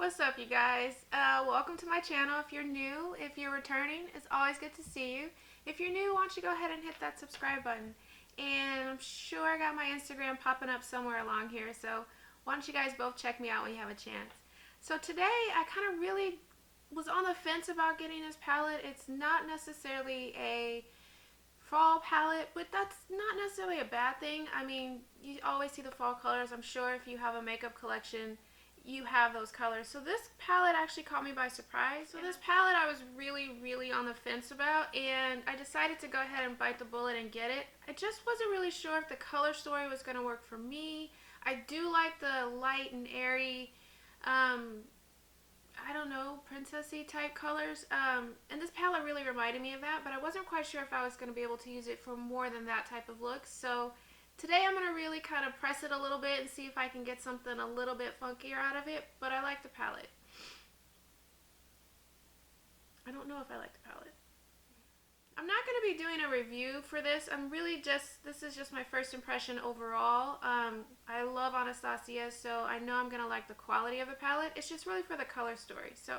What's up, you guys? Welcome to my channel. If you're new, if you're returning, it's always good to see you. If you're new, why don't you go ahead and hit that subscribe button. And I'm sure I got my Instagram popping up somewhere along here, so why don't you guys both check me out when you have a chance. So today, I kind of really was on the fence about getting this palette. It's not necessarily a fall palette, but that's not necessarily a bad thing. I mean, you always see the fall colors. I'm sure if you have a makeup collection, you have those colors. So this palette actually caught me by surprise. So this palette I was really on the fence about, and I decided to go ahead and bite the bullet and get it. I just wasn't really sure if the color story was going to work for me. I do like the light and airy, I don't know, princessy type colors, and this palette really reminded me of that, but I wasn't quite sure if I was going to be able to use it for more than that type of look. So today I'm going to really kind of press it a little bit and see if I can get something a little bit funkier out of it, but I like the palette. I don't know if I like the palette. I'm not going to be doing a review for this. This is just my first impression overall. I love Anastasia, so I know I'm going to like the quality of the palette. It's just really for the color story. So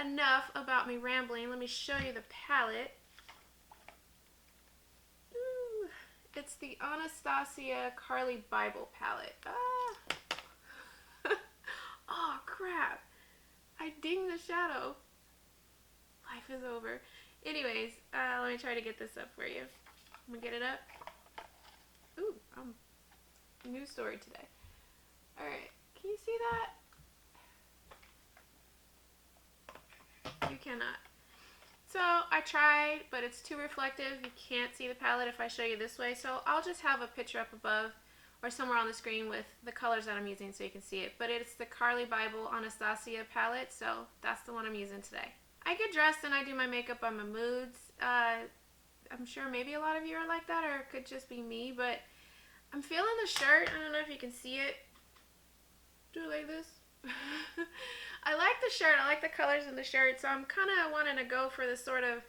enough about me rambling. Let me show you the palette. Ooh, it's the Anastasia CARLI BYBEL palette. Oh, crap. I dinged the shadow. Life is over. Anyways, let me try to get this up for you. I'm gonna get it up. Ooh, new story today. Alright, can you see that? You cannot. So, I tried, but it's too reflective. You can't see the palette if I show you this way. So, I'll just have a picture up above or somewhere on the screen with the colors that I'm using so you can see it. But it's the CARLI BYBEL Anastasia palette, so that's the one I'm using today. I get dressed and I do my makeup on my moods. I'm sure maybe a lot of you are like that, or it could just be me, but I'm feeling the shirt. I don't know if you can see it. Do it like this. I like the shirt. I like the colors in the shirt, so I'm kind of wanting to go for this sort of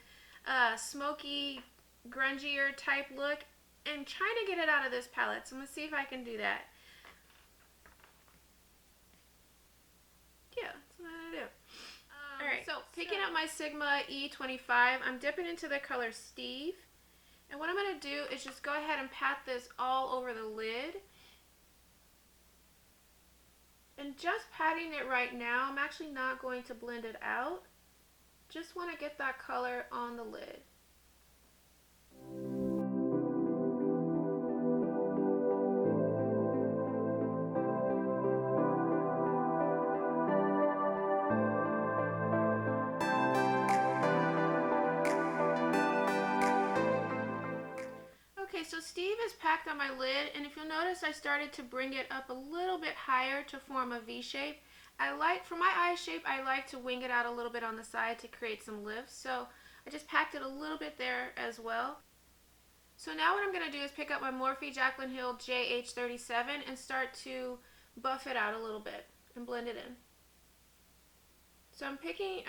smoky, grungier type look and trying to get it out of this palette. So I'm going to see if I can do that. Yeah, that's what I'm going to do. Alright, so picking up my Sigma E25, I'm dipping into the color Steve. And what I'm going to do is just go ahead and pat this all over the lid. And just patting it right now, I'm actually not going to blend it out. Just want to get that color on the lid. Okay, so Steve is packed on my lid, and if you'll notice, I started to bring it up a little bit higher to form a V shape. For my eye shape, I like to wing it out a little bit on the side to create some lift, so I just packed it a little bit there as well. So now what I'm going to do is pick up my Morphe Jaclyn Hill JH37 and start to buff it out a little bit and blend it in. So I'm taking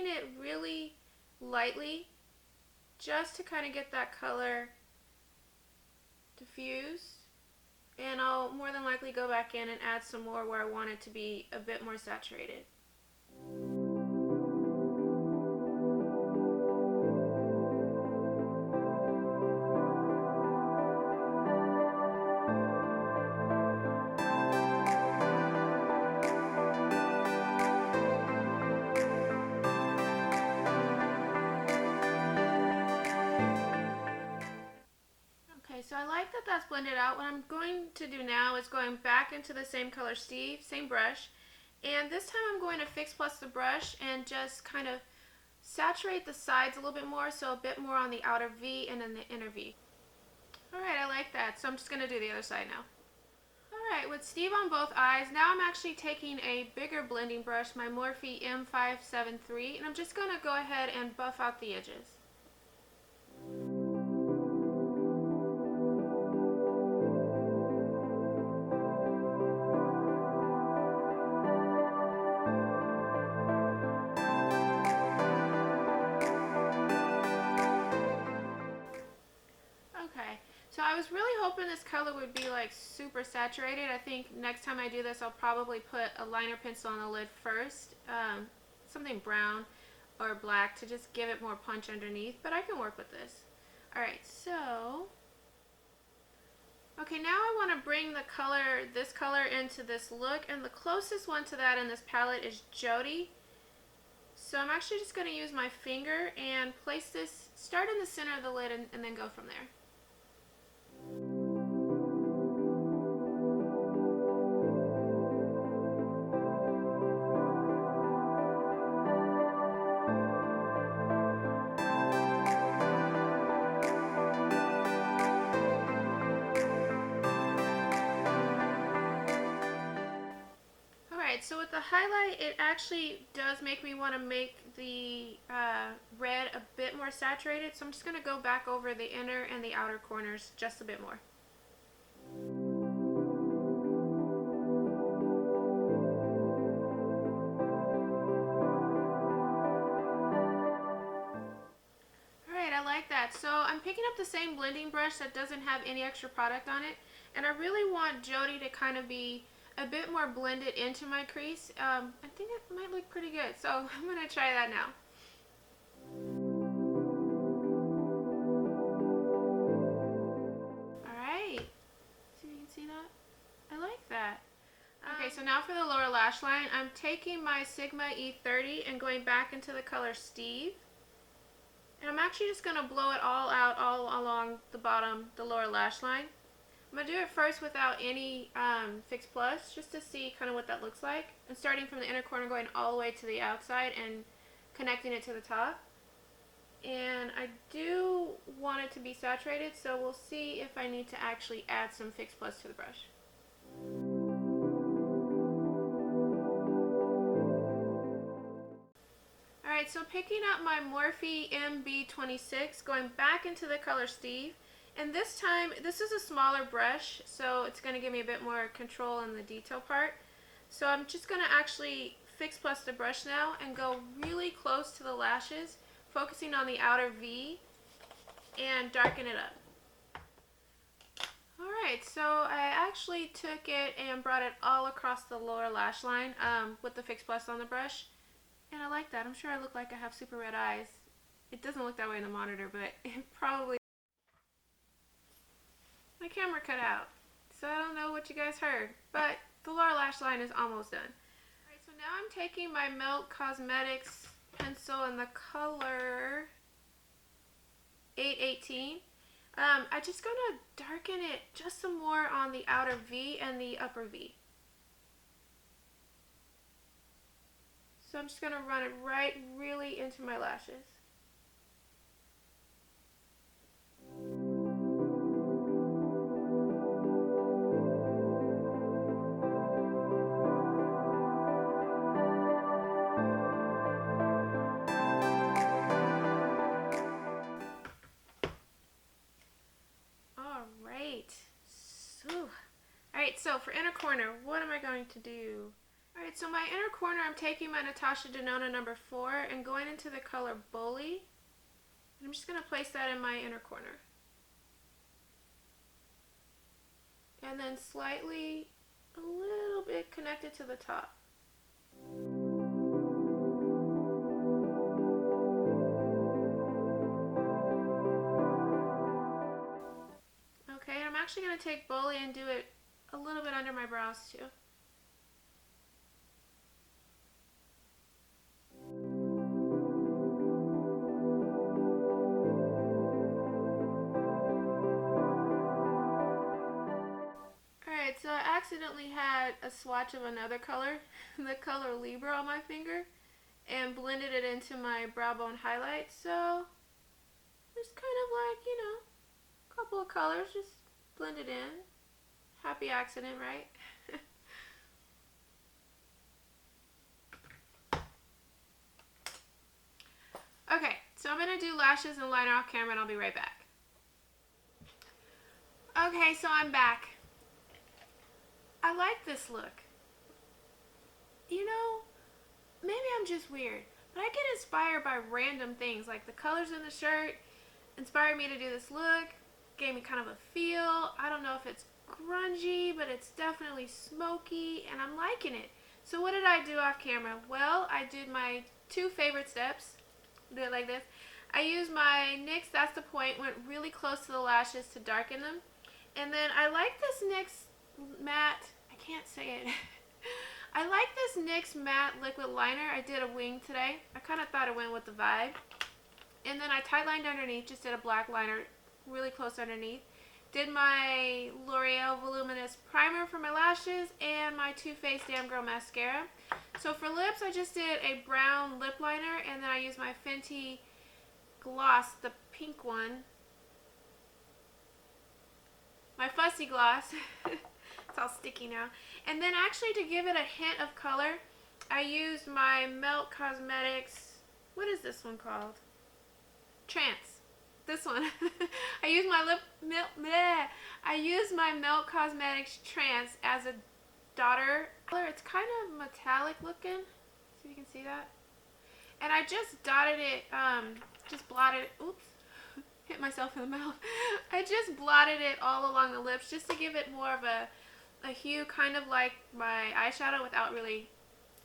it really lightly just to kind of get that color diffuse, and I'll more than likely go back in and add some more where I want it to be a bit more saturated. So I like that that's blended out. What I'm going to do now is going back into the same color Steve, same brush, and this time I'm going to Fix Plus the brush and just kind of saturate the sides a little bit more, so a bit more on the outer V and then the inner V. Alright, I like that, so I'm just going to do the other side now. Alright, with Steve on both eyes, now I'm actually taking a bigger blending brush, my Morphe M573, and I'm just going to go ahead and buff out the edges. So I was really hoping this color would be like super saturated. I think next time I do this, I'll probably put a liner pencil on the lid first. Something brown or black to just give it more punch underneath, but I can work with this. Alright, so okay, now I want to bring this color into this look, and the closest one to that in this palette is Jody. So I'm actually just going to use my finger and place this, start in the center of the lid and then go from there. So with the highlight, it actually does make me want to make the red a bit more saturated. So I'm just going to go back over the inner and the outer corners just a bit more. Alright, I like that. So I'm picking up the same blending brush that doesn't have any extra product on it. And I really want Jody to kind of be a bit more blended into my crease. I think it might look pretty good, so I'm going to try that now. Alright, so you can see that? I like that. Okay, so now for the lower lash line, I'm taking my Sigma E30 and going back into the color Steve. And I'm actually just going to blow it all out all along the bottom, the lower lash line. I'm going to do it first without any Fix Plus, just to see kind of what that looks like. And starting from the inner corner, going all the way to the outside and connecting it to the top. And I do want it to be saturated, so we'll see if I need to actually add some Fix Plus to the brush. Alright, so picking up my Morphe MB26, going back into the color Steve. And this time, this is a smaller brush, so it's going to give me a bit more control in the detail part. So I'm just going to actually Fix Plus the brush now and go really close to the lashes, focusing on the outer V, and darken it up. Alright, so I actually took it and brought it all across the lower lash line with the Fix Plus on the brush. And I like that. I'm sure I look like I have super red eyes. It doesn't look that way in the monitor, but it probably... My camera cut out, so I don't know what you guys heard, but the lower lash line is almost done. Alright, so now I'm taking my Milk Cosmetics pencil in the color 818. I'm just going to darken it just some more on the outer V and the upper V. So I'm just going to run it right really into my lashes. Alright, so for inner corner, what am I going to do? Alright, so my inner corner, I'm taking my Natasha Denona number 4 and going into the color Bully. And I'm just going to place that in my inner corner. And then slightly, a little bit connected to the top. Okay, and I'm actually going to take Bully and do it a little bit under my brows too. Alright, so I accidentally had a swatch of another color, the color Libra on my finger, and blended it into my brow bone highlight, so just kind of like, you know, a couple of colors, just blend it in. Happy accident, right? Okay, so I'm going to do lashes and liner off camera and I'll be right back. Okay, so I'm back. I like this look. You know, maybe I'm just weird, but I get inspired by random things, like the colors in the shirt inspired me to do this look. gave me kind of a feel. I don't know if it's grungy, but it's definitely smoky, and I'm liking it. So what did I do off camera? Well, I did my 2 favorite steps. Do it like this. I used my NYX That's the Point, went really close to the lashes to darken them. And then I like this NYX matte, I can't say it. I like this NYX matte liquid liner. I did a wing today. I kind of thought it went with the vibe. And then I tight lined underneath, just did a black liner really close underneath. Did my L'Oreal Voluminous Primer for my lashes and my Too Faced Damn Girl Mascara. So for lips, I just did a brown lip liner, and then I used my Fenty gloss, the pink one. My Fussy Gloss. It's all sticky now. And then actually to give it a hint of color, I used my Melt Cosmetics, what is this one called? Trance. This one. I used my Melt Cosmetics Trance as a daughter color. It's kind of metallic looking. See if you can see that. And I just dotted it, just blotted it. Oops. Hit myself in the mouth. I just blotted it all along the lips just to give it more of a hue, kind of like my eyeshadow without really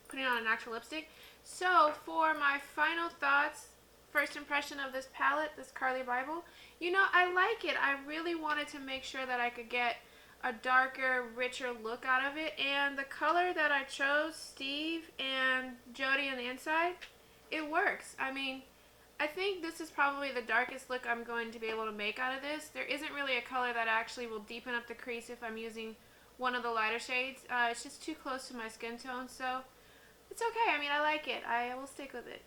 putting on an actual lipstick. So for my final thoughts, first impression of this palette, this CARLI BYBEL, you know, I like it. I really wanted to make sure that I could get a darker, richer look out of it, and the color that I chose, Steve and Jody on the inside, it works. I mean, I think this is probably the darkest look I'm going to be able to make out of this. There isn't really a color that actually will deepen up the crease if I'm using one of the lighter shades. It's just too close to my skin tone, so it's okay. I mean, I like it. I will stick with it.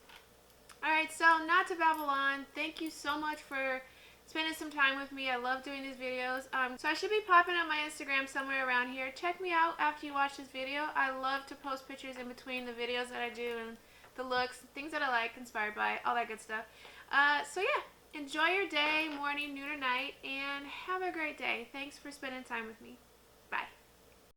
Alright, so not to babble on, thank you so much for spending some time with me. I love doing these videos. So I should be popping up my Instagram somewhere around here. Check me out after you watch this video. I love to post pictures in between the videos that I do and the looks, things that I like, inspired by, all that good stuff. So yeah, enjoy your day, morning, noon, or night, and have a great day. Thanks for spending time with me.